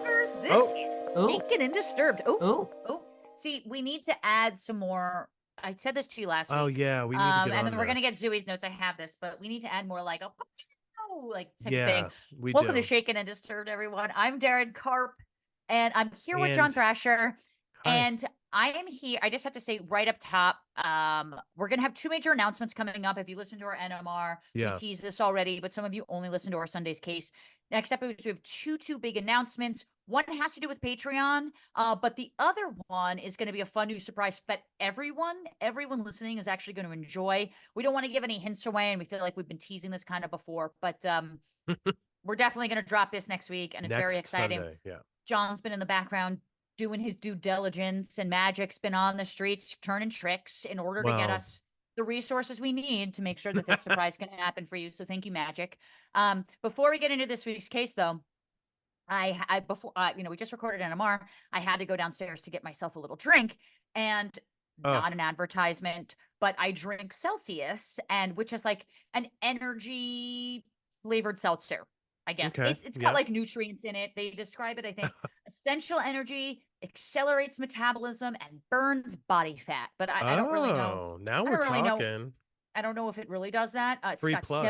fuckers. This Oh, is Oh, Shaken and Disturbed. oh, Oh. See, we need to add some more. I said this to you last oh week. yeah, we need to get And on then we're gonna get this. Zooey's notes. I have this, but we need to add more like a like type of thing. Yeah, we Welcome to do. Shaken and Disturbed, everyone. I'm Daryn Carp, and I'm here with John And Thrasher. hi. And I am here. I just have to say right up top, we're gonna have two major announcements coming up. If you listen to our NMR, we Yeah. teased this already, but some of you only listen to our Sunday's case. Next up, we have two big announcements. One has to do with Patreon, but the other one is going to be a fun new surprise that everyone listening is actually going to enjoy. We don't want to give any hints away, and we feel like we've been teasing this kind of before, but we're definitely going to drop this next week, and it's very Next exciting. Sunday. Yeah. John's been in the background doing his due diligence, and Magic's been on the streets turning tricks in order to get Well, us the resources we need to make sure that this surprise can happen for you. So thank you, Magic. Before we get into this week's case, though, I before we just recorded NMR. I had to go downstairs to get myself a little drink, and oh, not an advertisement, but I drink Celsius, and which is like an energy flavored seltzer. I guess okay. it's got Yeah. like nutrients in it. They describe it, I think, essential energy, accelerates metabolism, and burns body fat. But I don't really know. Oh, now I we're don't really know. talking. I don't know if it really does that. It's Free got plug.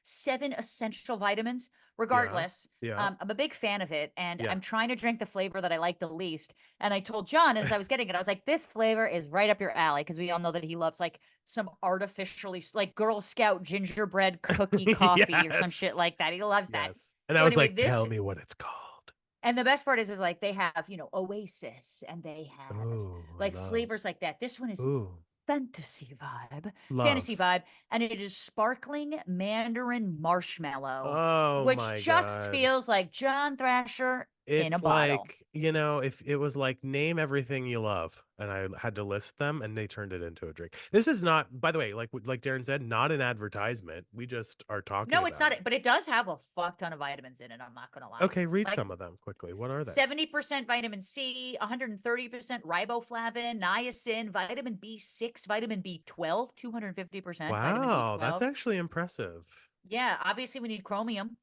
seven essential vitamins. Yeah. Regardless, Yeah. I'm a big fan of it, and Yeah. I'm trying to drink the flavor that I like the least. And I told John as I was getting it, I was like, "This flavor is right up your alley," because we all know that he loves like some artificially like Girl Scout gingerbread cookie coffee or some shit Yes. like that. He loves that. Yes. And I So was anyway, like, this tell me what it's called. and the best part is like they have Oasis, and they have Oh, like love. flavors like that. This one is Ooh, fantasy love. vibe, and it is sparkling mandarin marshmallow, Oh which my just God. feels like John Thrasher in a It's bottle. like, if it was like name everything you love, and I had to list them and they turned it into a drink. This is not, by the way, like Daryn said, not an advertisement. We just are talking No, it's about not, it. but it does have a fuck ton of vitamins in it. I'm not gonna lie. Okay, read Like some of them quickly. What are they? 70% vitamin C, 130% riboflavin, niacin, vitamin B6, vitamin B12, 250% vitamin Wow, that's B12. actually impressive. Yeah, obviously we need chromium.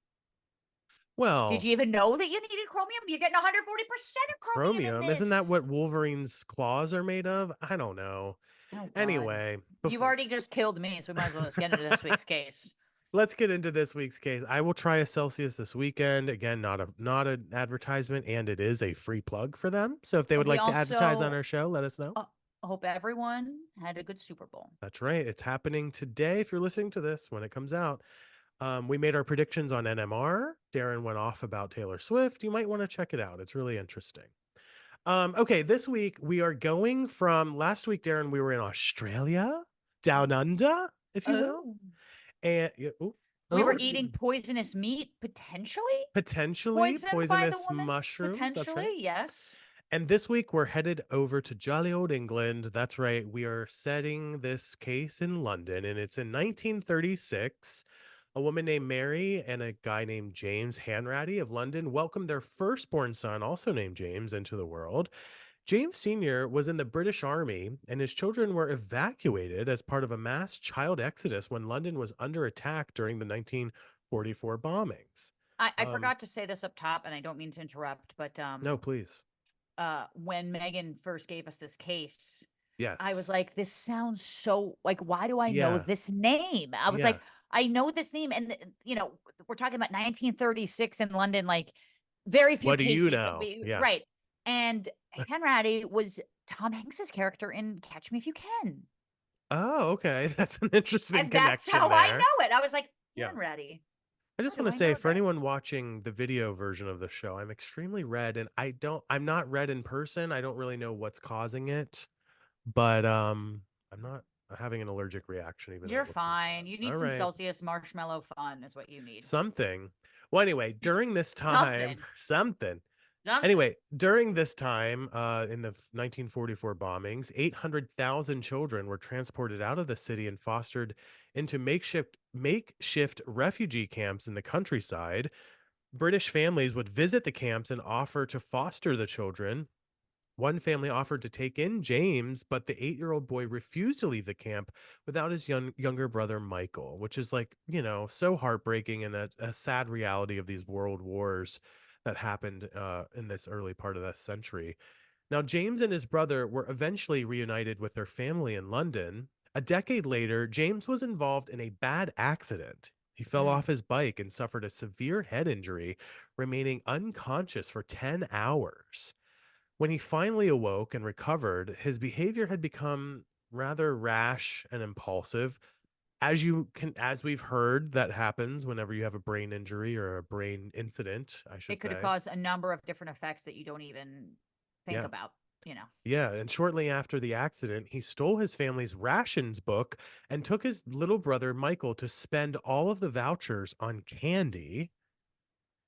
Did Well, you even know that you needed chromium? You're getting 140% of chromium in chromium, isn't that what this. Wolverine's claws are made of? I don't know. Oh God. Anyway, You've already just killed me, so we might as well just get into this week's case. let's get into this week's case. I will try a Celsius this weekend. Again, not an advertisement, and it is a free plug for them. So if they would We like to advertise on also our show, let us know. hope everyone had a good Super Bowl. That's right. It's happening today. If you're listening to this when it comes out, we made our predictions on NMR. Daryn went off about Taylor Swift. You might want to check it out. It's really interesting. Okay, this week we are going from last week, Daryn. We were in Australia, down under, if you will, Oh. and We were oh. eating poisonous meat, potentially? potentially Poisoned by the poisonous woman? mushrooms. That's right. Potentially, yes. And this week we're headed over to jolly old England. That's right. We are setting this case in London, and it's in 1936. A woman named Mary and a guy named James Hanratty of London welcomed their firstborn son, also named James, into the world. James Sr. was in the British Army, and his children were evacuated as part of a mass child exodus when London was under attack during the 1944 bombings. I Um, forgot to say this up top, and I don't mean to interrupt, but no, please. when Megan first gave us this case, I was Yes. like, this sounds so like, why do I know Yeah. this name? I was Yeah. like, I know this name, and we're talking about 1936 in London, like very few What do you cases. know? Yeah. Right. And Henratty was Tom Hanks's character in Catch Me If You Can. Oh, okay. That's an interesting And that's connection how I there. know it. I was like, Yeah. Henratty. I How just do want to I say know for that? anyone watching the video version of the show, I'm extremely red and I'm not red in person. I don't really know what's causing it, but I'm not having an allergic reaction even though You're it looks like fine. You that. All need some right. Celsius marshmallow fun is what you need. Something. Well, anyway, during this time, Something. something. Something. Anyway, during this time, in the 1944 bombings, 800,000 children were transported out of the city and fostered into makeshift refugee camps in the countryside. British families would visit the camps and offer to foster the children. One family offered to take in James, but the 8-year-old boy refused to leave the camp without his younger brother, Michael, which is like, so heartbreaking and a sad reality of these world wars that happened in this early part of this century. Now, James and his brother were eventually reunited with their family in London. A decade later, James was involved in a bad accident. He fell Mm. off his bike and suffered a severe head injury, remaining unconscious for 10 hours. When he finally awoke and recovered, his behavior had become rather rash and impulsive. As we've heard, that happens whenever you have a brain injury or a brain incident, I It should could have say. caused a number of different effects that you don't even think Yeah. about, you know. Yeah, and shortly after the accident, he stole his family's rations book and took his little brother Michael to spend all of the vouchers on candy.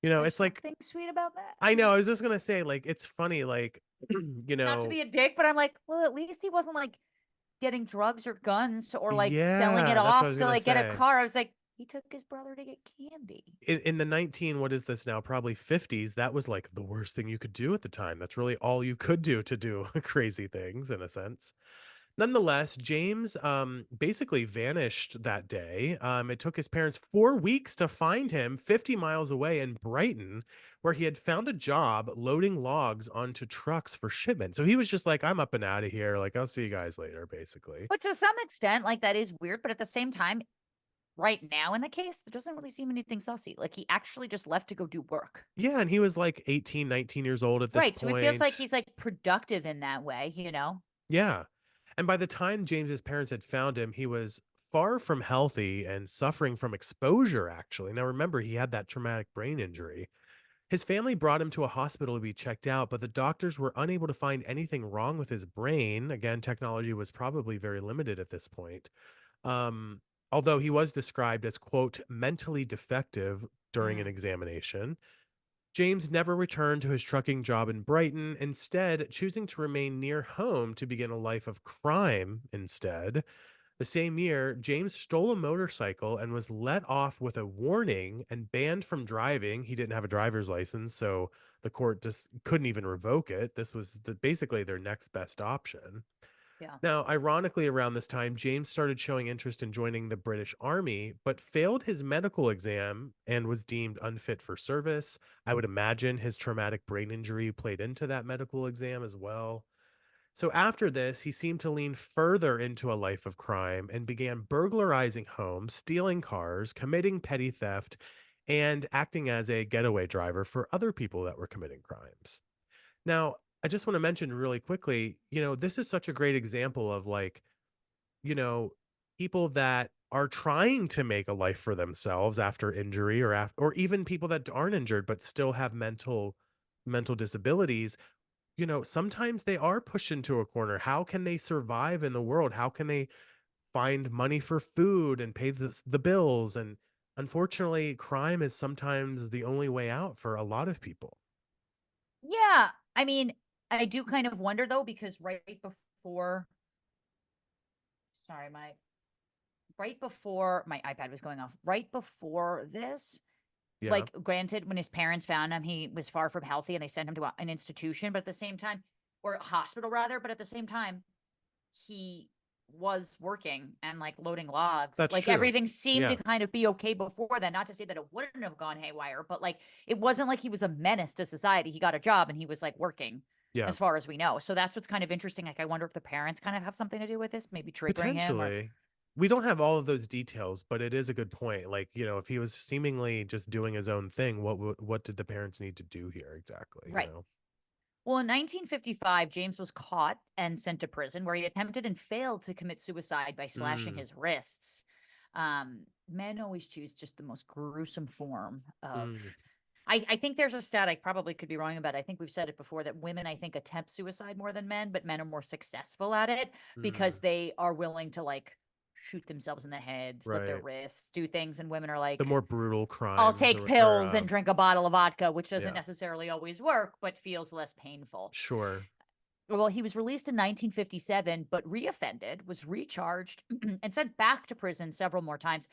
There's It's like something sweet about that. I know, I was just gonna say, like, it's funny, like, Not to be a dick, but I'm like, well, at least he wasn't like getting drugs or guns or like selling it yeah, that's what I off was to gonna like get a say. car. I was like, he took his brother to get candy. In the 19, what is this now? Probably 50s, that was like the worst thing you could do at the time. That's really all you could do to do crazy things in a sense. Nonetheless, James basically vanished that day. It took his parents 4 weeks to find him 50 miles away in Brighton, where he had found a job loading logs onto trucks for shipment. So he was just like, I'm up and out of here. Like, I'll see you guys later, basically. But to some extent, like that is weird. But at the same time, right now in the case, there doesn't really seem anything sussy. Like he actually just left to go do work. Yeah. And he was like 18, 19 years old at this Right. So it feels like point. he's like productive in that way, you know? Yeah. And by the time James's parents had found him, he was far from healthy and suffering from exposure, actually. Now, remember, he had that traumatic brain injury. His family brought him to a hospital to be checked out, but the doctors were unable to find anything wrong with his brain. Again, technology was probably very limited at this point. Um, Although he was described as, quote, mentally defective during an Mm. examination. James never returned to his trucking job in Brighton, instead, choosing to remain near home to begin a life of crime instead. The same year, James stole a motorcycle and was let off with a warning and banned from driving. He didn't have a driver's license, so the court just couldn't even revoke it. This was basically their next best option. Yeah. Now, ironically, around this time, James started showing interest in joining the British Army, but failed his medical exam and was deemed unfit for service. I would imagine his traumatic brain injury played into that medical exam as well. So after this, he seemed to lean further into a life of crime and began burglarizing homes, stealing cars, committing petty theft, and acting as a getaway driver for other people that were committing crimes. Now, I just want to mention really quickly, this is such a great example of like, you know, people that are trying to make a life for themselves after injury or even people that aren't injured but still have mental disabilities. Sometimes they are pushed into a corner. How can they survive in the world? How can they find money for food and pay the bills? And unfortunately, crime is sometimes the only way out for a lot of people. Yeah. I mean, I do kind of wonder though, because before, sorry, right before my iPad was going off, right before this, Yeah, like granted, when his parents found him, he was far from healthy and they sent him to an institution, but at the same time, or a hospital rather, but at the same time, he was working and like loading logs. that's Like true. everything seemed to Yeah, kind of be okay before then. Not to say that it wouldn't have gone haywire, but like it wasn't like he was a menace to society. He got a job and he was like working yeah. as far as we know. So that's what's kind of interesting. Like I wonder if the parents kind of have something to do with this, maybe triggering him or Potentially. We don't have all of those details, but it is a good point. Like, if he was seemingly just doing his own thing, what did the parents need to do here exactly, right. Well, in 1955, James was caught and sent to prison where he attempted and failed to commit suicide by slashing Mm, his wrists. Men always choose just the most gruesome form of. mm, I think there's a stat I probably could be wrong about. I think we've said it before that women, I think, attempt suicide more than men, but men are more successful at it because mm. they are willing to like shoot themselves in the head, slit their Right. wrists, do things, and women are The like, more brutal I'll crimes take or pills and drink a bottle of vodka, which doesn't yeah, necessarily always work, but feels less painful. sure. Well, he was released in 1957, but reoffended, was recharged, and sent back to prison several more times,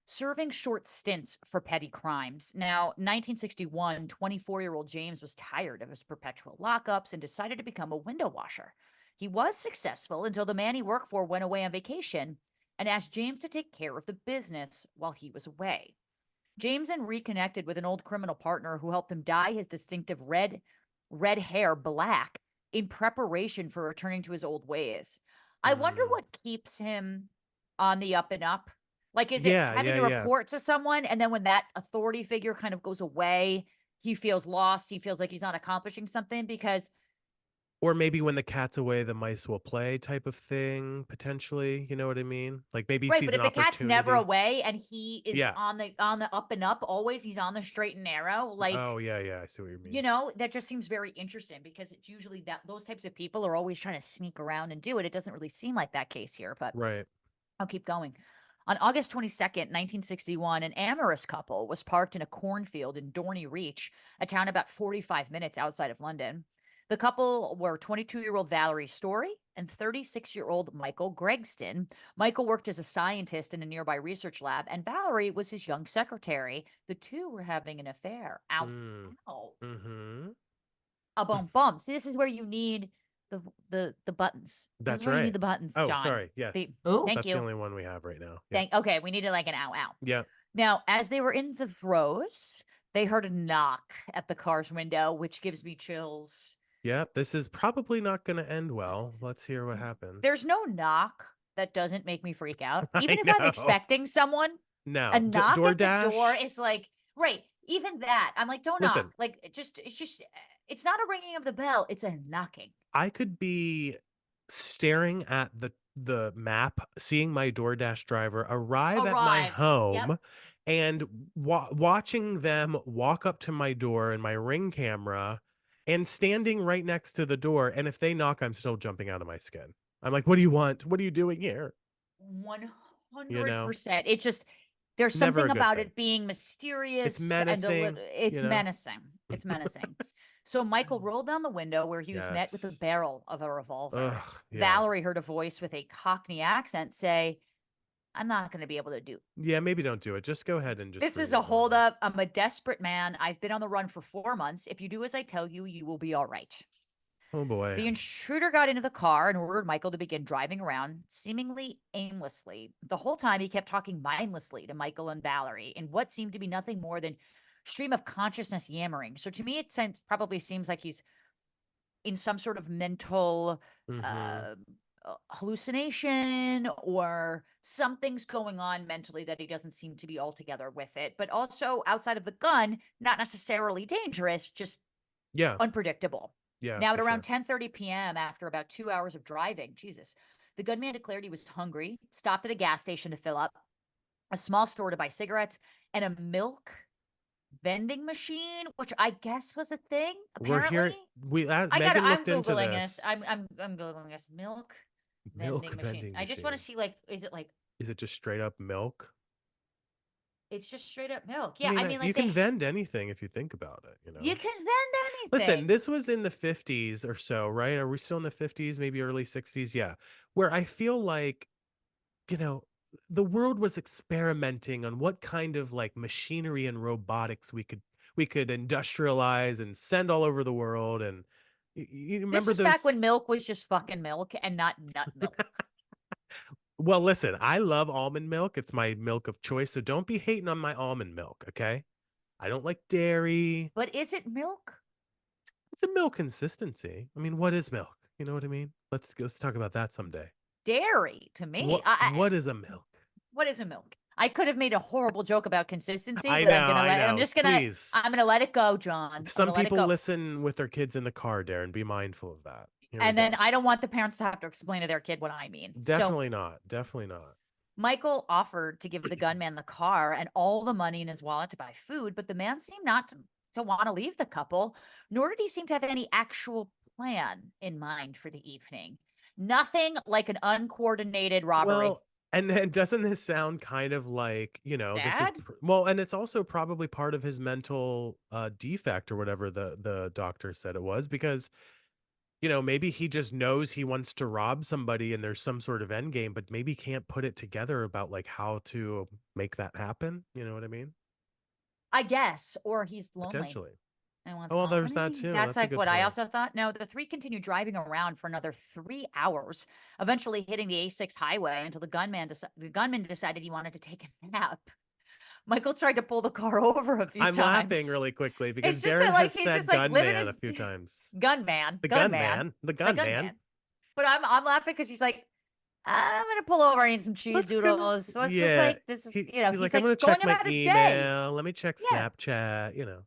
serving short stints for petty crimes. Now, 1961, 24-year-old James was tired of his perpetual lockups and decided to become a window washer. He was successful until the man he worked for went away on vacation and asked James to take care of the business while he was away. James then reconnected with an old criminal partner who helped him dye his distinctive red hair black in preparation for returning to his old ways. I wonder Mm. what keeps him on the up and up. Like, is it Yeah, having yeah, to yeah. report to someone, and then when that authority figure kind of goes away, he feels lost. He feels like he's not accomplishing something because Or maybe when the cat's away, the mice will play type of thing, potentially. You know what I mean? Like maybe he right, sees but an if the cat's never opportunity. away and he is Yeah. on the up and up always, he's on the straight and narrow, like, Oh, yeah, yeah. I see what you you mean. know, that just seems very interesting because it's usually that those types of people are always trying to sneak around and do it. It doesn't really seem like that case here, but Right. I'll keep going. On August 22nd, 1961, an amorous couple was parked in a cornfield in Dorney Reach, a town about 45 minutes outside of London. The couple were 22-year-old Valerie Story and 36-year-old Michael Gregston. Michael worked as a scientist in a nearby research lab, and Valerie was his young secretary. The two were having an affair. Ow, Mm. ow. Mm-hmm. A bum bum. See, this is where you need the buttons. This is That's where you need right. the buttons, Oh, John. sorry. Yes. Oh, thank That's the you. only one we have right now. Yeah. Thank okay, we needed like an ow ow. Yeah. Now, as they were in the throes, they heard a knock at the car's window, which gives me chills. Yeah. This is probably not going to end well. Let's hear what There's happens. no knock that doesn't make me freak out. I Even if I'm know. expecting someone, a No. knock at the door DoorDash. is like, right, even that. I'm like, don't knock. Listen, Like it's just it's not a ringing of the bell, it's a knocking. I could be staring at the map, seeing my DoorDash driver arrive at my Arrive. Yep. home and watching them walk up to my door in my Ring camera and standing right next to the door, and if they knock, I'm still jumping out of my skin. I'm like, "What do you want? What are you doing here?" You know? 100%. It just there's Never something a good about thing. it being It's mysterious and a menacing, little you it's know? menacing. It's menacing. So Michael rolled down the window where he was met with the Yes. barrel of a revolver. Ugh, yeah. Valerie heard a voice with a Cockney accent say, "I'm not going to be able to do. Yeah, maybe don't do it. Just go ahead and just This ring is it a normal. holdup. I'm a desperate man. I've been on the run for 4 months. If you do as I tell you, you will be all right." Oh boy. The intruder got into the car and ordered Michael to begin driving around, seemingly aimlessly. The whole time, he kept talking mindlessly to Michael and Valerie in what seemed to be nothing more than stream of consciousness yammering. So to me, it probably seems like he's in some sort of mental Mhm. uh, hallucination or something's going on mentally that he doesn't seem to be altogether with it. But also outside of the gun, not necessarily dangerous, just Yeah. unpredictable. Yeah, Now, at for around sure. 10:30 p.m., after about 2 hours of driving, Jesus, the gunman declared he was hungry, stopped at a gas station to fill up, a small store to buy cigarettes, and a milk vending machine, which I guess was a thing. We're Apparently, here Megan I'm looked into googling this. this. I'm googling this milk Milk vending machine. vending I just want to machine. see like, is it like Is it just straight up milk? it's just straight up milk? I Yeah, mean, I mean you like can vend anything if you think about it, you you know? can vend Listen, anything. this was in the 50s or so, right? Are we still in the 50s, maybe early 60s? Yeah. Where I feel like, you know, the world was experimenting on what kind of like machinery and robotics we could industrialize and send all over the world. And you This remember is back those. when milk was just fucking milk and not nut milk. Well, listen, I love almond milk. It's my milk of choice. So don't be hating on my almond milk, okay? I don't like dairy. But is it milk? It's a milk consistency. I mean, what is milk? You know what I mean? Let's talk about that someday. Dairy to me. What is a milk? What is a milk? I could have made a horrible joke about consistency, I but know, I know. Please. I'm gonna let it go, John. I'm Some gonna let it people go. listen with their kids in the car, Darren. Be mindful of that. Here we And then go. I don't want the parents to have to explain to their kid what I mean. So Definitely not. Definitely not. Michael offered to give the gunman the car and all the money in his wallet to buy food, but the man seemed not to want to leave the couple, nor did he seem to have any actual plan in mind for the evening. Nothing like an uncoordinated robbery. Well, and then doesn't this sound kind of like, this is Dad? well, and it's also probably part of his mental defect or whatever the doctor said it was because, maybe he just knows he wants to rob somebody and there's some sort of end game, but maybe can't put it together about like how to make that happen. You know what I mean? I guess, or he's lonely Potentially. and wants Oh, well, there's that company. too. That's That's a like good what I point. also thought. No, the three continued driving around for another 3 hours, eventually hitting the A6 highway until the gunman decided he wanted to take a nap. Michael tried to pull the car over a few I'm laughing times. really quickly because It's just Daryn that, like, has he's just said like living gunman a his few times. gunman, The gunman, gunman, the the gunman. gunman. But I'm laughing because he's like, I'm gonna pull over. I need some cheese Let's go. doodles. Let's just Yeah. like this is He's he's like, I'm like gonna going check my about his day. email. Let me check Yeah. Snapchat.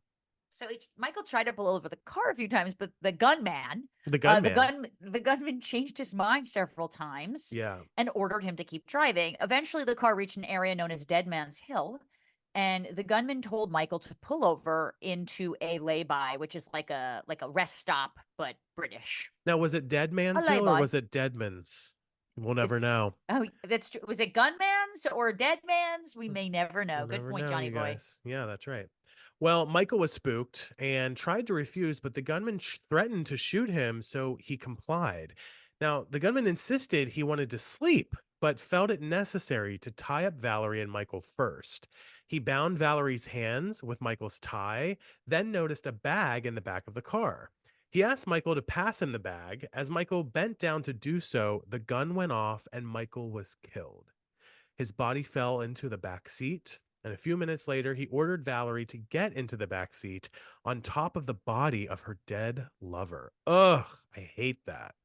So Michael tried to pull over the car a few times, but the gunman, The gunman. the gunman changed his mind several times Yeah. and ordered him to keep driving. Eventually, the car reached an area known as Dead Man's Hill, and the gunman told Michael to pull over into a lay-by, which is like a rest stop, but British. Now, was it Dead A Man's Hill or lay-by. was it Deadman's? We'll never It's know. oh, that's true. Was it gunman's or dead man's? We may never know. We'll Good never point, know, Johnny you boy. guys. Yeah, that's right. Well, Michael was spooked and tried to refuse, but the gunman threatened to shoot him, so he complied. Now, the gunman insisted he wanted to sleep, but felt it necessary to tie up Valerie and Michael first. He bound Valerie's hands with Michael's tie, then noticed a bag in the back of the car. He asked Michael to pass him the bag. As Michael bent down to do so, the gun went off and Michael was killed. His body fell into the back seat, and a few minutes later, he ordered Valerie to get into the back seat on top of the body of her dead lover. Ugh, I hate that.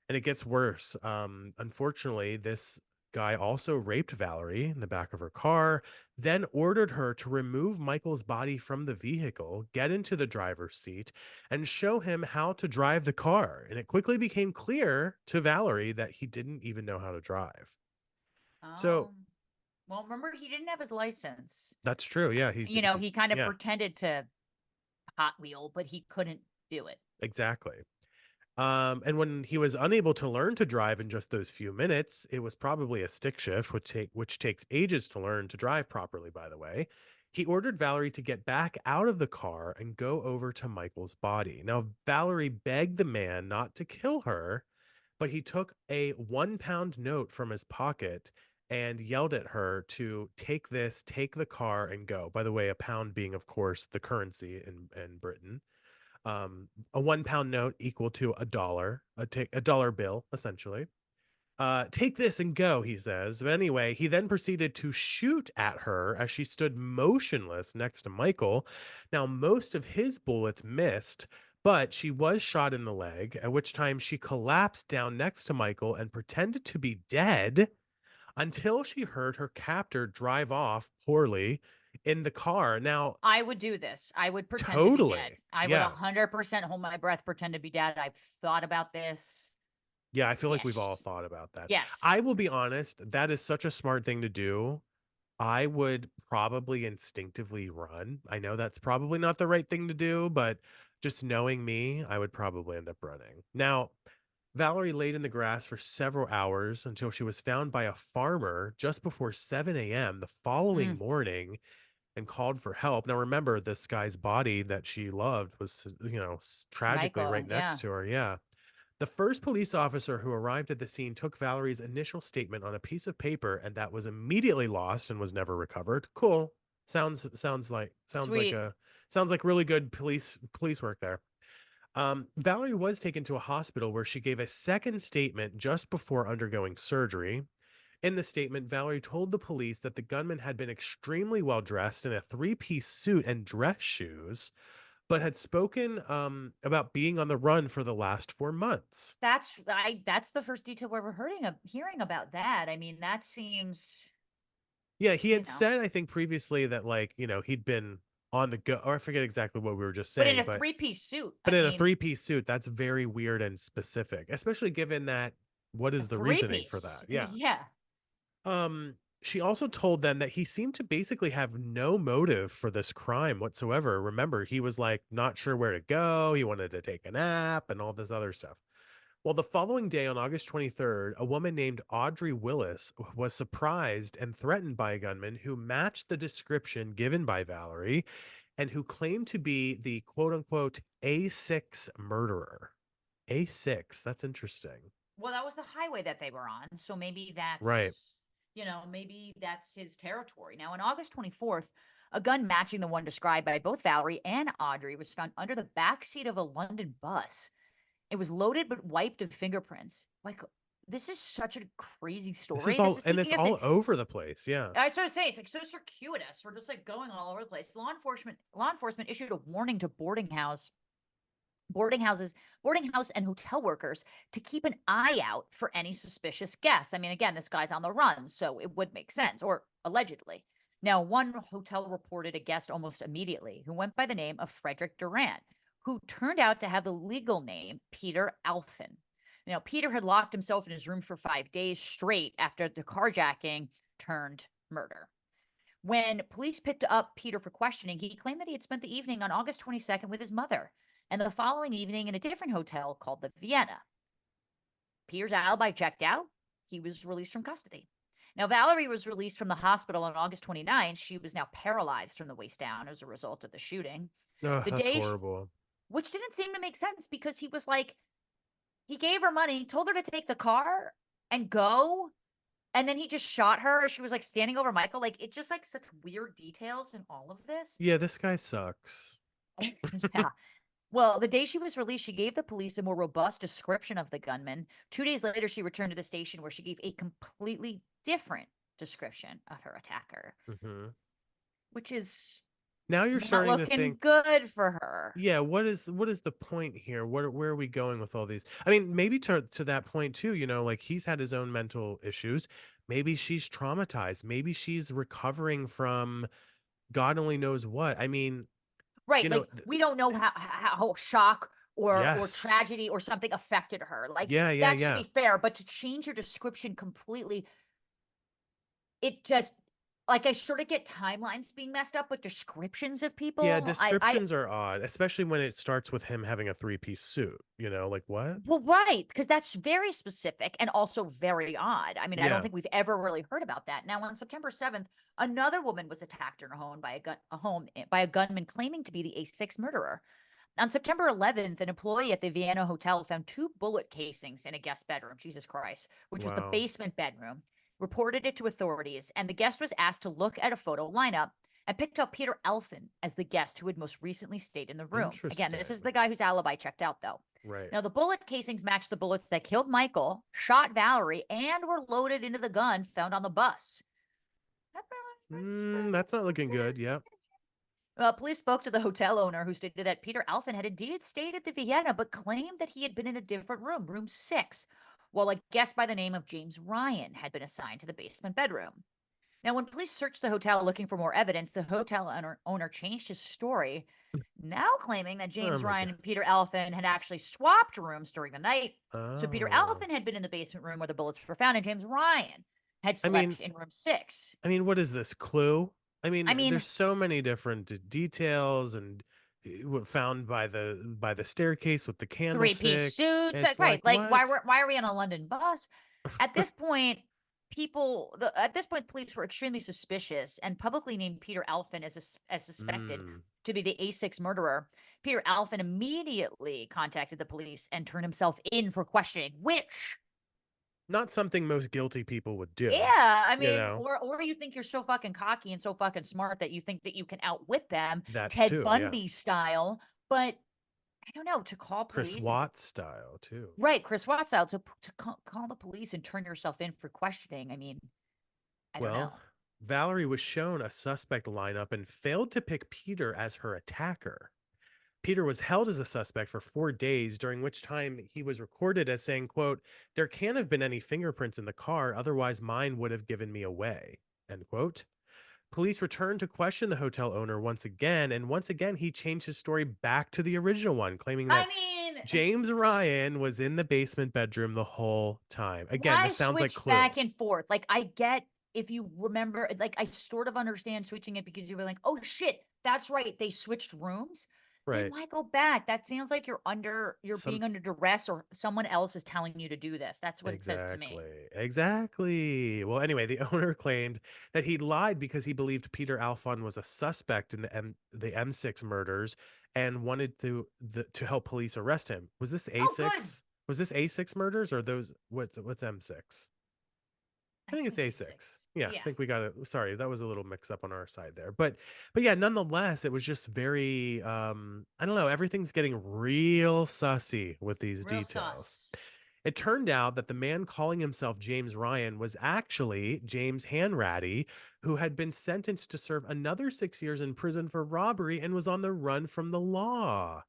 And it gets worse. Unfortunately, this guy also raped Valerie in the back of her car, then ordered her to remove Michael's body from the vehicle, get into the driver's seat, and show him how to drive the car. And it quickly became clear to Valerie that he didn't even know how to drive. So Um, well, remember he didn't have his license. that's true. Yeah, He kind of yeah, pretended to hot wheel, but he couldn't do it. exactly. And when he was unable to learn to drive in just those few minutes, it was probably a stick shift, which takes ages to learn to drive properly, by the way. He ordered Valerie to get back out of the car and go over to Michael's body. Now, Valerie begged the man not to kill her, but he took a 1 pound note from his pocket and yelled at her to take this, take the car, and go. By the way, a pound being, of course, the currency in Britain. A 1 pound note equal to a dollar bill, essentially. Take this and go, he says. But anyway, he then proceeded to shoot at her as she stood motionless next to Michael. Now, most of his bullets missed, but she was shot in the leg, at which time she collapsed down next to Michael and pretended to be dead until she heard her captor drive off poorly in the car. Now, I would do this. I would pretend to be dead. totally. I would Yeah. 100% hold my breath, pretend to be dead. I've thought about this. Yeah, I feel like we've all Yes. thought about that. I Yes. will be honest, that is such a smart thing to do. I would probably instinctively run. I know that's probably not the right thing to do, but just knowing me, I would probably end up running. Now, Valerie laid in the grass for several hours until she was found by a farmer just before 7 a.m. the following Mm, morning and called for help. Now, remember, this guy's body that she loved was, tragically Michael, right next yeah. to her. Yeah. The first police officer who arrived at the scene took Valerie's initial statement on a piece of paper, and that was immediately lost and was never recovered. Cool. Sweet. Sounds like really good police work there. Valerie was taken to a hospital where she gave a second statement just before undergoing surgery. In the statement, Valerie told the police that the gunman had been extremely well dressed in a three-piece suit and dress shoes, but had spoken about being on the run for the last 4 months. That's the first detail we're ever hearing about that. I mean, that seems, Yeah, he you had know, said, I think previously that, like, he'd been on the go, or I forget exactly what we were just but in saying, a but three-piece suit. but I in a mean, three-piece suit, that's very weird and specific, especially given that what a is the reasoning for three-piece. that? Yeah. Yeah. She also told them that he seemed to basically have no motive for this crime whatsoever. Remember, he was like not sure where to go, he wanted to take a nap and all this other stuff. Well, the following day on August 23rd, a woman named Audrey Willis was surprised and threatened by a gunman who matched the description given by Valerie and who claimed to be the quote unquote A6 murderer. A6, that's interesting. Well, that was the highway that they were on. So Right. maybe that's his territory. Now, on August 24th, a gun matching the one described by both Valerie and Audrey was found under the back seat of a London bus. It was loaded but wiped of fingerprints. Like, this is such a crazy This is story. This all is and it's taking us. all over the place. Yeah. I was trying to say it's like so circuitous. We're just like going all over the place. Law enforcement issued a warning to boarding houses, boarding house and hotel workers to keep an eye out for any suspicious guests. I mean, again, this guy's on the run, so it would make sense, or allegedly. Now, one hotel reported a guest almost immediately who went by the name of Frederick Daryn, who turned out to have the legal name Peter Alphen. Now, Peter had locked himself in his room for 5 days straight after the carjacking turned murder. When police picked up Peter for questioning, he claimed that he had spent the evening on August 22nd with his mother and the following evening in a different hotel called the Vienna. Peter's alibi checked out. He was released from custody. Now, Valerie was released from the hospital on August 29th. She was now paralyzed from the waist down as a result of the shooting. Oh, The that's day, horrible. which didn't seem to make sense because he was like, he gave her money, told her to take the car and go. And then he just shot her. She was like standing over Michael. Like, it's just like such weird details in all of this. Yeah, this guy sucks. Yeah. Well, the day she was released, she gave the police a more robust description of the gunman. 2 days later, she returned to the station where she gave a completely different description of her attacker, Hmm. which is Now you're not starting to looking think, good for her. yeah, what is the point here? Where are we going with all these? I mean, maybe to that point too, like he's had his own mental issues. Maybe she's traumatized. Maybe she's recovering from God only knows what. I mean, Right. you know, Like, we don't know how shock or yes. tragedy or something affected her. Like, Yeah, yeah, that should yeah. be fair. But to change your description completely, it just like I sort of get timelines being messed up with descriptions of Yeah, people. I descriptions are odd, especially when it starts with him having a three-piece suit, like what? Well, right, because that's very specific and also very odd. I mean, I don't Yeah. think we've ever really heard about that. Now, on September 7th, another woman was attacked in her home by a gunman claiming to be the A6 murderer. On September 11th, an employee at the Vienna Hotel found two bullet casings in a guest bedroom, Jesus Christ, which was the Wow. basement bedroom, reported it to authorities, and the guest was asked to look at a photo lineup and picked up Peter Elfin as the guest who had most recently stayed in the room. Again, this is Interesting. the guy whose alibi checked out, though. Right. Now, the bullet casings matched the bullets that killed Michael, shot Valerie, and were loaded into the gun found on the bus. That's not looking good. Yep. Police spoke to the hotel owner who stated that Peter Alphen had indeed stayed at the Vienna, but claimed that he had been in a different room, room 6, while a guest by the name of James Ryan had been assigned to the basement bedroom. Now, when police searched the hotel looking for more evidence, the hotel owner changed his story, now claiming that Oh James my Ryan God. and Peter Alphen had actually swapped rooms during the night. So Peter Oh. Alphen had been in the basement room where the bullets were found, and James Ryan had I mean, slept in room 6. what is this clue? I There's mean, so many different details and found by the staircase with the three-piece candlestick. suits, It's right? like, Like, what? why are we on a London bus? At this point, at this point, police were extremely suspicious and publicly named Peter Alphen as suspected Mm. to be the A6 murderer. Peter Alphen immediately contacted the police and turned himself in for questioning, which, Not something most guilty people would do, yeah, I you mean, know? or you think you're so fucking cocky and so fucking smart that you think that you can outwit them, That Ted too, yeah. Bundy style. But I don't know, to call Chris police and Watts style too. right, Chris Watts out to call the police and turn yourself in for questioning. I mean, I don't Well, know. Valerie was shown a suspect lineup and failed to pick Peter as her attacker. Peter was held as a suspect for 4 days, during which time he was recorded as saying, quote, "There can't have been any fingerprints in the car, otherwise mine would have given me away," end quote. Police returned to question the hotel owner once again, and once again he changed his story back to the original one, claiming I that mean, James Ryan was in the basement bedroom the whole time. Again, why this sounds like switch Clue. back and forth? Like, I get if you remember, like, I sort of understand switching it because you were like, oh shit, that's right, they switched rooms. Then Right. why go back? That sounds like you're Some being under duress or someone else is telling you to do this. That's what it says to me. Exactly. Exactly. Well, anyway, the owner claimed that he lied because he believed Peter Alfon was a suspect in the M6 murders and wanted to help police arrest him. Was this Oh, good. A6? Was this A6 murders or those what's M6? I I think it's think A6. A6. Yeah, I Yeah. think we got it. Sorry, that was a little mix up on our side there. But yeah, nonetheless, it was just very I don't know, everything's getting real sussy with these Real details. sus. It turned out that the man calling himself James Ryan was actually James Hanratty, who had been sentenced to serve another 6 years in prison for robbery and was on the run from the law.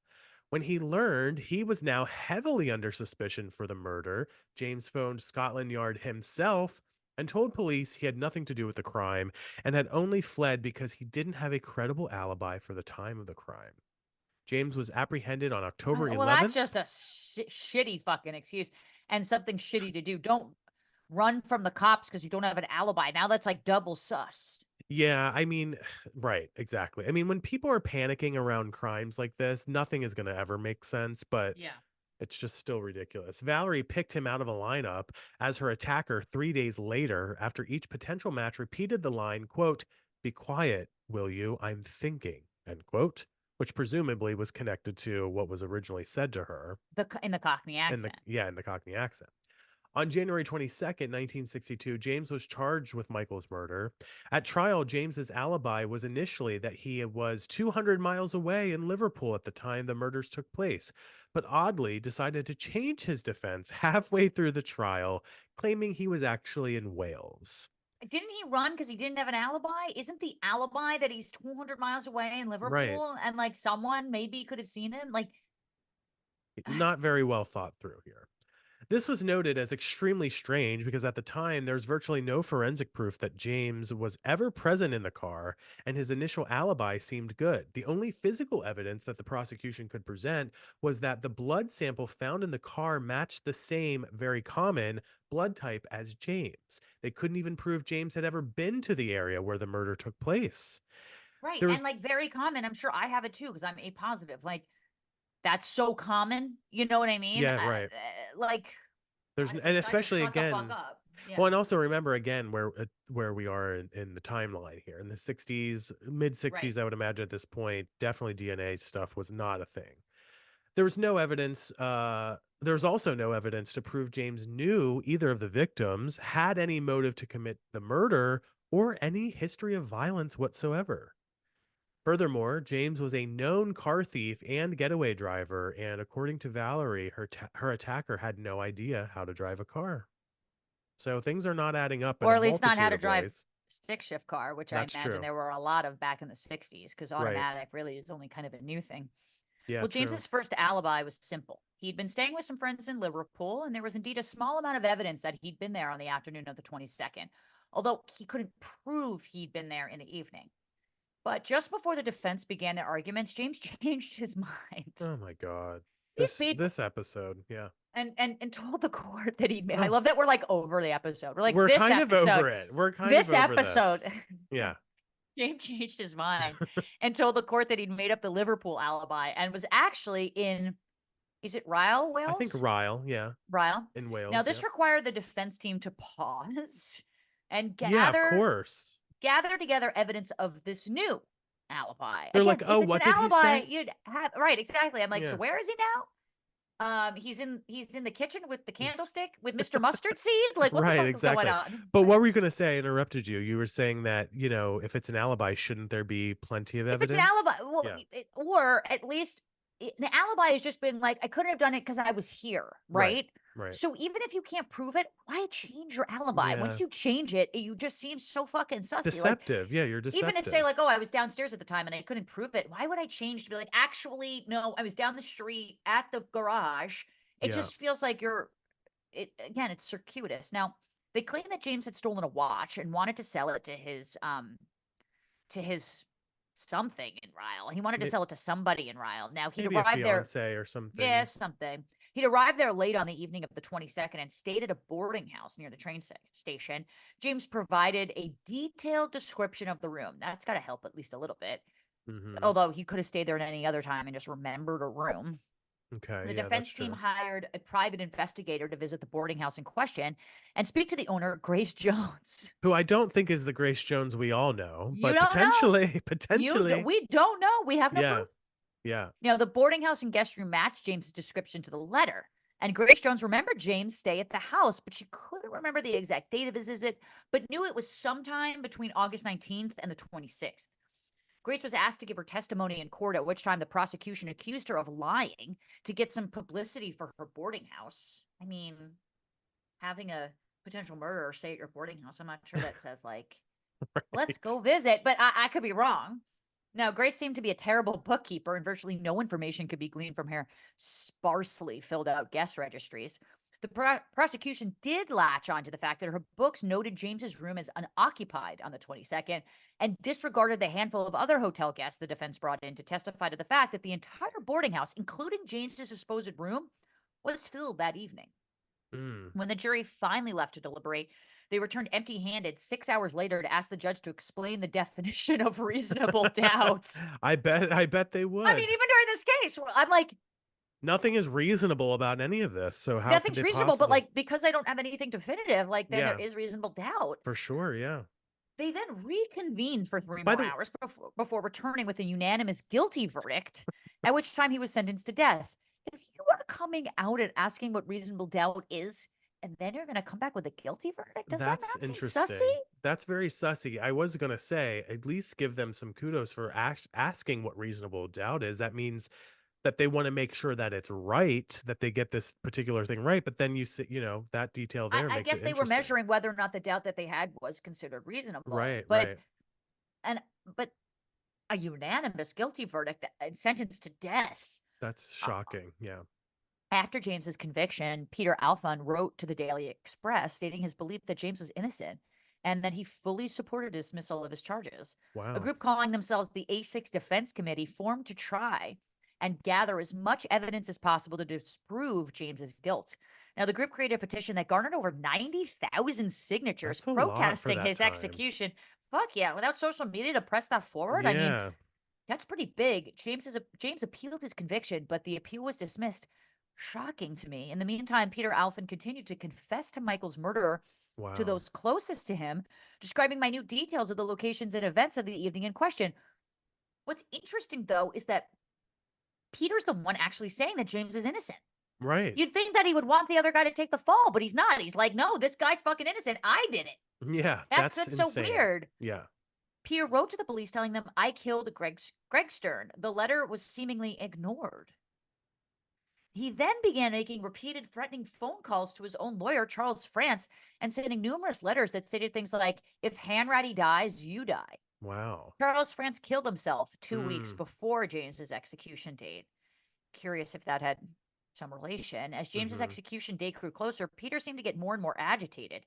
When he learned he was now heavily under suspicion for the murder, James phoned Scotland Yard himself and told police he had nothing to do with the crime and had only fled because he didn't have a credible alibi for the time of the crime. James was apprehended on October Well, that's 11th. just a shitty fucking excuse and something shitty to do. Don't run from the cops because you don't have an alibi. Now that's like double sus. Yeah, I mean, right, exactly. I mean, when people are panicking around crimes like this, nothing is going to ever make sense, but Yeah. it's just still ridiculous. Valerie picked him out of a lineup as her attacker 3 days later, after each potential match repeated the line, quote, "Be quiet, will you? I'm thinking," end quote, which presumably was connected to what was originally said to her In the Cockney accent. in the Cockney accent. On January 22nd, 1962, James was charged with Michael's murder. At trial, James's alibi was initially that he was 200 miles away in Liverpool at the time the murders took place, but oddly decided to change his defense halfway through the trial, claiming he was actually in Wales. Didn't he run because he didn't have an alibi? Isn't the alibi that he's 200 miles away in Right. Liverpool and like someone maybe could have seen him? Like, Not very well thought through here. This was noted as extremely strange because at the time there's virtually no forensic proof that James was ever present in the car, and his initial alibi seemed good. The only physical evidence that the prosecution could present was that the blood sample found in the car matched the same, very common blood type as James. They couldn't even prove James had ever been to the area where the murder took place. right. There And was, like very common. I'm sure I have it too because I'm A positive. Like, that's so common. You know what I mean? yeah, right. Like, There's, I and just especially shut the fuck again, up. Yeah. well, and also remember again where we are in the timeline here in the 60s, mid Right. 60s. I would imagine at this point, definitely DNA stuff was not a thing. There was no evidence. There was also no evidence to prove James knew either of the victims, had any motive to commit the murder, or any history of violence whatsoever. Furthermore, James was a known car thief and getaway driver, and according to Valerie, her attacker had no idea how to drive a car. So things are not adding up in Or a at least not how multitude to of drive ways. stick shift car, which I That's imagine true. there were a lot of back in the 60s because Right. automatic really is only kind of a new thing. Yeah, Well, true. James's first alibi was simple. He'd been staying with some friends in Liverpool, and there was indeed a small amount of evidence that he'd been there on the afternoon of the 22nd, although he couldn't prove he'd been there in the evening. But just before the defense began their arguments, James changed his mind. Oh my god. He This made this episode, yeah. and told the court that he'd made. I Oh, love that we're like over the episode. We're like we're this kind of over episode, it. We're kind of this over episode. this. Yeah. James changed his mind and told the court that he'd made up the Liverpool alibi and was actually in, is it Ryle, I think Wales? Ryle, yeah, Ryle. in Now, Wales, this yeah. required the defense team to pause and Yeah, of course. gather together evidence of this new alibi. They're like, Again, "Oh, if it's what an did he alibi, say?" you'd have right, exactly. I'm like, so Yeah. where is he now? He's in the kitchen with the candlestick with Mr. Mustard Seed. Like, what the Right, fuck is going exactly. on? But what were you going to say? I interrupted you. You were saying that, if it's an alibi, shouldn't there be plenty of If it's an evidence? alibi, well, Yeah. or at least an alibi has just been like, I couldn't have done it because I was here, Right. right? Right. So even if you can't prove it, why change your alibi? Once Yeah. you change it, you just seem so fucking sussy. Like, Deceptive. Yeah, you're even to say, deceptive. like, oh, I was downstairs at the time and I couldn't prove it. Why would I change to be like, actually, no, I was down the street at the garage. It Yeah. just feels like again, it's circuitous. Now, they claim that James had stolen a watch and wanted to sell it to his something in Ryle. He wanted to May- sell it to somebody in Ryle. Now he'd Maybe a arrived there, fiance or yeah, something. something. He'd arrived there late on the evening of the 22nd and stayed at a boarding house near the train station. James provided a detailed description of the room. That's got to help at least a little bit. Mhm. Although he could have stayed there at any other time and just remembered a room. Okay, The yeah, that's defense team true. hired a private investigator to visit the boarding house in question and speak to the owner, Grace Jones. Who I don't think is the Grace Jones we all know, You but don't know. potentially. We don't know. We have no Yeah. proof. Yeah. Now, the boarding house and guest room matched James's description to the letter. And Grace Jones remembered James' stay at the house, but she couldn't remember the exact date of his visit, but knew it was sometime between August 19th and the 26th. Grace was asked to give her testimony in court, at which time the prosecution accused her of lying to get some publicity for her boarding house. I mean, having a potential murderer stay at your boarding house, I'm not sure that says, like, let's Right. go visit, but I could be wrong. Now, Grace seemed to be a terrible bookkeeper, and virtually no information could be gleaned from her sparsely filled out guest registries. The prosecution did latch on to the fact that her books noted James's room as unoccupied on the 22nd and disregarded the handful of other hotel guests the defense brought in to testify to the fact that the entire boarding house, including James's supposed room, was filled that evening. Mm. When the jury finally left to deliberate, they returned empty handed 6 hours later to ask the judge to explain the definition of reasonable doubt. I bet they I mean, would. even during this case, I'm like, Nothing is reasonable about any of this. So how could nothing's they reasonable, but possibly? like, because I don't have anything definitive, like, then there Yeah, is reasonable doubt. for sure. Yeah. They then reconvened for three By more the hours before returning with a unanimous guilty verdict, at which time he was sentenced to death. If you are coming out and asking what reasonable doubt is, and then you're going to come back with a guilty verdict, does that That's not seem sussy? interesting. That's very sussy. I was gonna say, at least give them some kudos for asking what reasonable doubt is. That means that they want to make sure that it's right, that they get this particular thing right. But then you see, that detail there I makes guess it they were interesting. measuring whether or not the doubt that they had was considered reasonable. Right, But right. and but a unanimous guilty verdict and sentenced to death. That's Uh, shocking. Yeah. After James's conviction, Peter Alfond wrote to the Daily Express stating his belief that James was innocent and that he fully supported dismissal of his charges. A Wow. group calling themselves the A6 Defense Committee formed to try and gather as much evidence as possible to disprove James's guilt. Now, the group created a petition that garnered over 90,000 signatures That's a lot for protesting that his time. execution. Fuck yeah, without social media to press that forward, I mean, Yeah. that's pretty big. James appealed his conviction, but the appeal was dismissed. Shocking to me. In the meantime, Peter Alfin continued to confess to Michael's murder to Wow. those closest to him, describing minute details of the locations and events of the evening in question. What's interesting, though, is that Peter's the one actually saying that James is innocent. Right. You'd think that he would want the other guy to take the fall, but he's not. He's like, no, this guy's fucking innocent. I did it. Yeah, That's that's that's so insane. weird. Yeah. Peter wrote to the police telling them, I killed Greg Stern. The letter was seemingly ignored. He then began making repeated threatening phone calls to his own lawyer, Charles France, and sending numerous letters that stated things like, if Hanratty dies, you die. Wow. Charles France killed himself 2 weeks Mm. before James's execution date. Curious if that had some relation. As James's Mm-hmm. execution date grew closer, Peter seemed to get more and more agitated.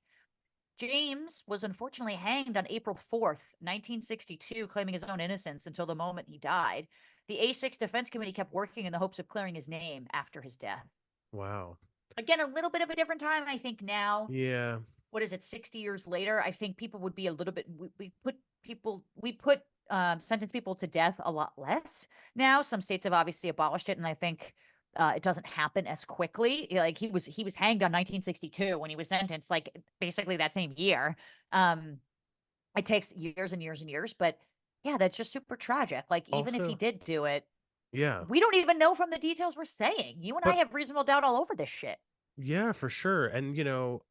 James was unfortunately hanged on April 4th, 1962, claiming his own innocence until the moment he died. The A6 Defense Committee kept working in the hopes of clearing his name after his death. Wow. Again, a little bit of a different time, I think, now. Yeah. What is it, 60 years later? I think people would be a little bit, we put sentence people to death a lot less now. Some states have obviously abolished it, and I think it doesn't happen as quickly. Like he was hanged on 1962 when he was sentenced, like basically that same year. It takes years and years and years, but yeah, that's just super tragic. Like even if he Also, did do it, yeah. we don't even know from the details we're saying. You and I But have reasonable doubt all over this shit. yeah, for sure. And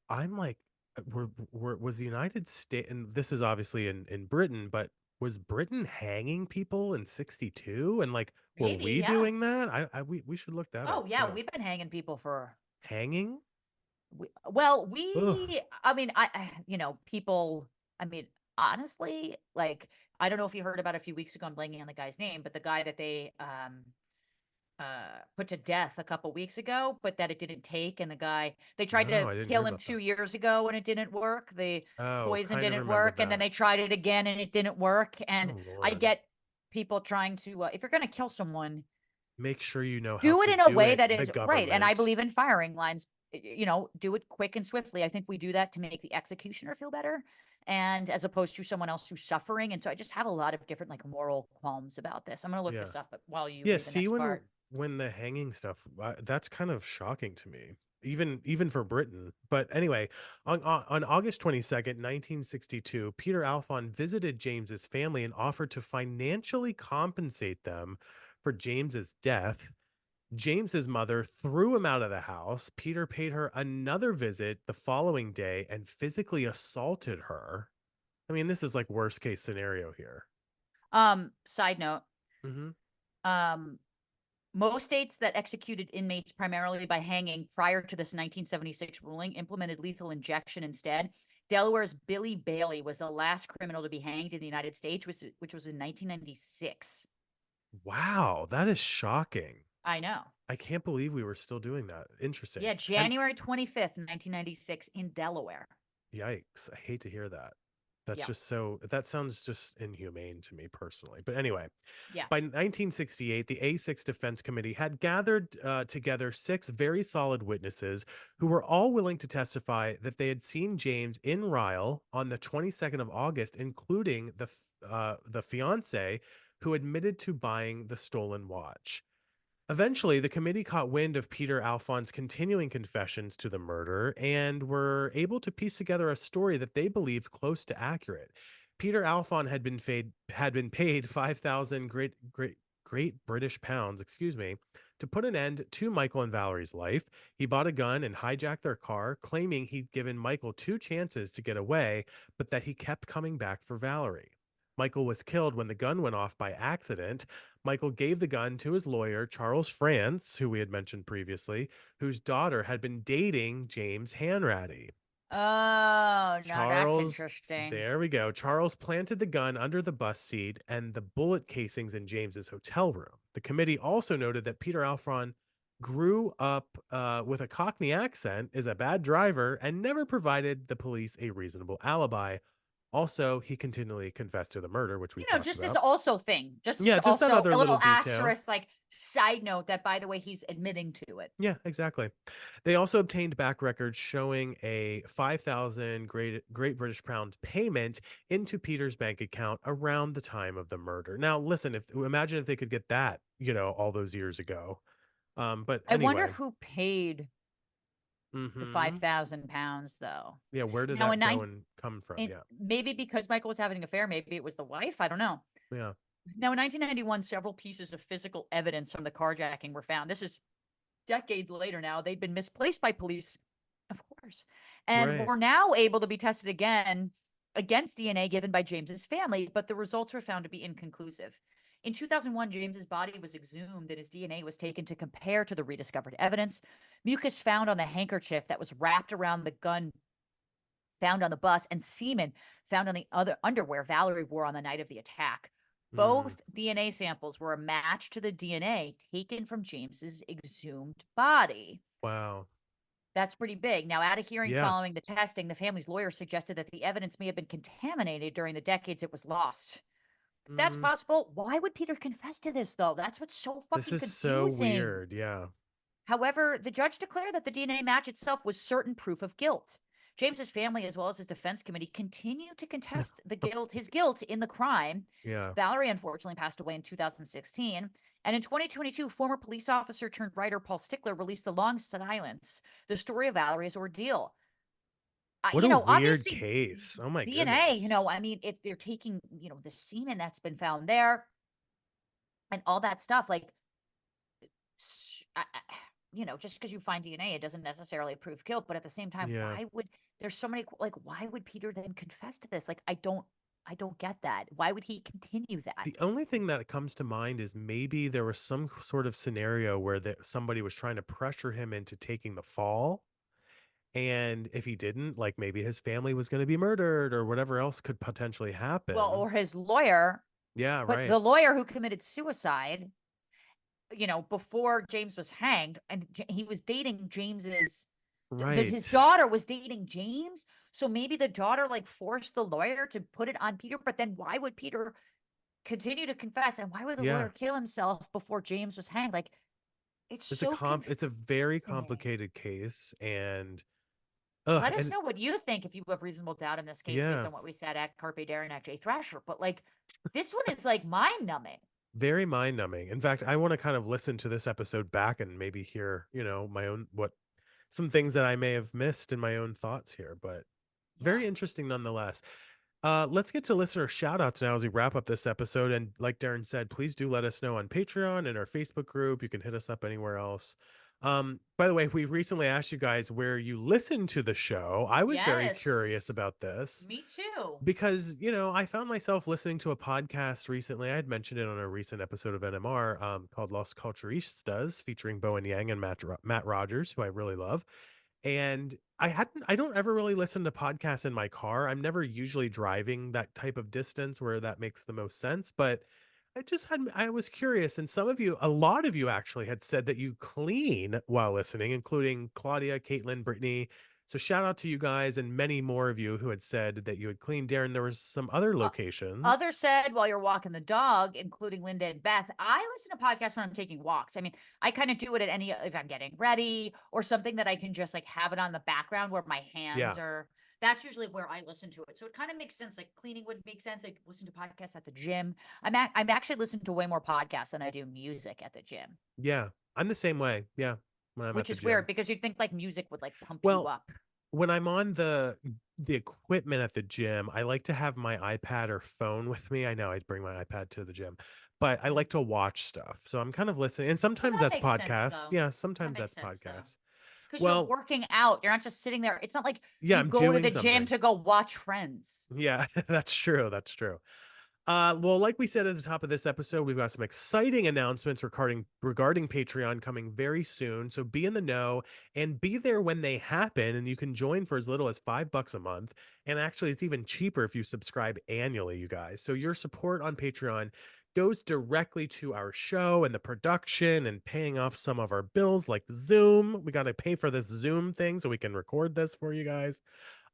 I'm like, was the United States, and this is obviously in Britain, but was Britain hanging people in 62? And like, were Maybe, we yeah. doing that? We should look that Oh up yeah, too. we've been hanging people for Hanging? well, Ugh. I mean, people, I mean, honestly, like, I don't know if you heard about a few weeks ago, I'm blanking on the guy's name, but the guy that they put to death a couple weeks ago, but that it didn't take. And the guy, they tried No, to I didn't hear kill him about that. 2 years ago and it didn't work. The Oh, poison kind of didn't remember work. And then that. they tried it again and it didn't work. And Oh I Lord. get people trying to, if you're going to kill someone, Make sure you know how do it to in a do way it, that the is right. And I government. believe in firing lines, do it quick and swiftly. I think we do that to make the executioner feel better. And as opposed to someone else who's suffering. And so I just have a lot of different like moral qualms about this. I'm going to look Yeah. this up while you Yeah, read the see next when part. the hanging stuff, that's kind of shocking to me. Even for Britain. But anyway, on August 22nd, 1962, Peter Alfon visited James's family and offered to financially compensate them for James's death. James's mother threw him out of the house. Peter paid her another visit the following day and physically assaulted her. I mean, this is like worst case scenario here. Side note, Hmm. um, most states that executed inmates primarily by hanging prior to this 1976 ruling implemented lethal injection instead. Delaware's Billy Bailey was the last criminal to be hanged in the United States, which was in 1996. Wow, that is shocking. I know. I can't believe we were still doing that. Interesting. Yeah, And January 25th, 1996 in Delaware. yikes, I hate to hear that. That's Yeah. just so, that sounds just inhumane to me personally. But anyway, Yeah. by 1968, the A6 Defense Committee had gathered together 6 very solid witnesses who were all willing to testify that they had seen James in Ryle on the 22nd of August, including the fiance who admitted to buying the stolen watch. Eventually, the committee caught wind of Peter Alphon's continuing confessions to the murder and were able to piece together a story that they believed close to accurate. Peter Alphon had been paid 5,000 great British pounds, excuse me, to put an end to Michael and Valerie's life. He bought a gun and hijacked their car, claiming he'd given Michael 2 chances to get away, but that he kept coming back for Valerie. Michael was killed when the gun went off by accident. Michael gave the gun to his lawyer, Charles France, who we had mentioned previously, whose daughter had been dating James Hanratty. Oh, now that's Charles, interesting. there we go. Charles planted the gun under the bus seat and the bullet casings in James's hotel room. The committee also noted that Peter Alfron grew up with a Cockney accent, is a bad driver, and never provided the police a reasonable alibi. Also, he continually confessed to the murder, which we've talked Just this about. also thing, just Yeah, this just that also other a little little detail. asterisk, like side note that by the way, he's admitting to it. Yeah, exactly. They also obtained back records showing a 5,000 Great British pound payment into Peter's bank account around the time of the murder. Now, listen, if imagine if they could get that, all those years ago. But I wonder anyway, who paid the hmm, £5,000 though. yeah, where did Now that go and come from? Yeah, maybe because Michael was having an affair, maybe it was the wife. I don't know. yeah, Now in 1991, several pieces of physical evidence from the carjacking were found. This is decades later now. They'd been misplaced by police, of course, and right. were now able to be tested again against DNA given by James's family, but the results were found to be inconclusive. In 2001, James's body was exhumed and his DNA was taken to compare to the rediscovered evidence. Mucus found on the handkerchief that was wrapped around the gun found on the bus and semen found on the other underwear Valerie wore on the night of the attack. Mm, Both DNA samples were a match to the DNA taken from James's exhumed body. wow. That's pretty big. Now, at a hearing Yeah. following the testing, the family's lawyer suggested that the evidence may have been contaminated during the decades it was lost. That's Mm, possible. Why would Peter confess to this, though? That's what's so this fucking is so confusing. weird. Yeah. However, the judge declared that the DNA match itself was certain proof of guilt. James's family, as well as his defense committee, continue to contest his guilt in the crime. Yeah. Valerie unfortunately passed away in 2016. And in 2022, former police officer turned writer Paul Stickler released The Long Silence, the story of Valerie's ordeal. What a weird Obviously, case. Oh my DNA, goodness. I mean, if they're taking, the semen that's been found there and all that stuff, like, just because you find DNA, it doesn't necessarily prove guilt. But at the same time, Yeah. there's so many, like, why would Peter then confess to this? Like, I don't get that. Why would he continue that? The only thing that comes to mind is maybe there was some sort of scenario where somebody was trying to pressure him into taking the fall. And if he didn't, like maybe his family was going to be murdered or whatever else could potentially Well, happen. or his lawyer, Yeah, but right. the lawyer who committed suicide, before James was hanged, and he was dating his Right. daughter was dating James. So maybe the daughter like forced the lawyer to put it on Peter. But then why would Peter continue to confess? And why would the Yeah. lawyer kill himself before James was hanged? Like, it's It's a so it's a very confusing. complicated case and Let us and know what you think if you have reasonable doubt in this case based yeah, on what we said at Carpe Daryn at Jay Thrasher. But like, this one is like mind numbing. very mind numbing. In fact, I want to kind of listen to this episode back and maybe hear, my own what some things that I may have missed in my own thoughts here, but Yeah. very interesting nonetheless. Let's get to listener shout outs now as we wrap up this episode. And like Darren said, please do let us know on Patreon and our Facebook group. You can hit us up anywhere else. By the way, we recently asked you guys where you listen to the show. I was very curious Yes. about this Me too. because, I found myself listening to a podcast recently. I had mentioned it on a recent episode of NMR, called Los Culturistas, featuring Bowen Yang and Matt Rogers, who I really love. And I don't ever really listen to podcasts in my car. I'm never usually driving that type of distance where that makes the most sense, but I was curious, and a lot of you actually had said that you clean while listening, including Claudia, Caitlin, Brittany. So shout out to you guys and many more of you who had said that you had cleaned. Daryn, there was some other Uh, Others locations. said while you're walking the dog, including Linda and Beth, I listen to podcasts when I'm taking walks. I mean, I kind of do it at any if I'm getting ready or something that I can just like have it on the background where my hands Yeah. are. That's usually where I listen to it. So it kind of makes sense. Like cleaning would make sense. I listen to podcasts at the gym. I'm actually listening to way more podcasts than I do music at the gym, Yeah. I'm the same way. Yeah. When I'm at which the is weird gym. because you'd think like music would like pump you Well, up. when I'm on the equipment at the gym, I like to have my iPad or phone with me. I know I'd bring my iPad to the gym, but I Mm. like to watch stuff. So I'm kind of listening. And Well, sometimes that that's makes sense podcasts. though. Yeah, That sometimes makes that's sense though. podcasts. Because you're Well, working out. You're not just sitting there. It's not like yeah, you I'm go to doing the gym something. to go watch Friends. Yeah, that's true. That's true. Well, like we said at the top of this episode, we've got some exciting announcements regarding Patreon coming very soon. So be in the know and be there when they happen. And you can join for as little as $5 a month. And actually, it's even cheaper if you subscribe annually, you guys. So your support on Patreon goes directly to our show and the production and paying off some of our bills like Zoom. We got to pay for this Zoom thing so we can record this for you guys.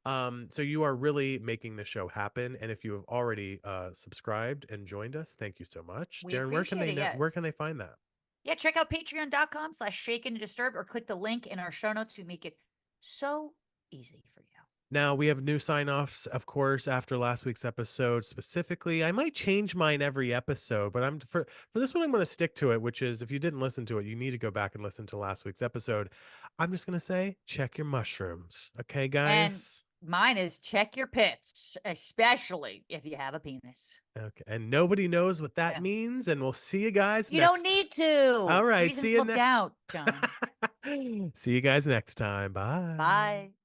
So you are really making the show happen. And if you have already subscribed and joined us, thank you so much. We Daryn, appreciate it. Yeah. where can they find that? Yeah. Check out patreon.com/shaken and disturbed or click the link in our show notes. We make it so easy for you. Now we have new sign-offs, of course, after last week's episode. Specifically, I might change mine every episode, but for this one, I'm gonna stick to it, which is if you didn't listen to it, you need to go back and listen to last week's episode. I'm just gonna say, check your mushrooms. Okay, And guys? mine is check your pits, especially if you have a penis. Okay. And nobody knows what that Yeah. means, and we'll see you guys You don't next. need to. All It's a right. reason See to you look next. down, John. See you guys next time. Bye. Bye.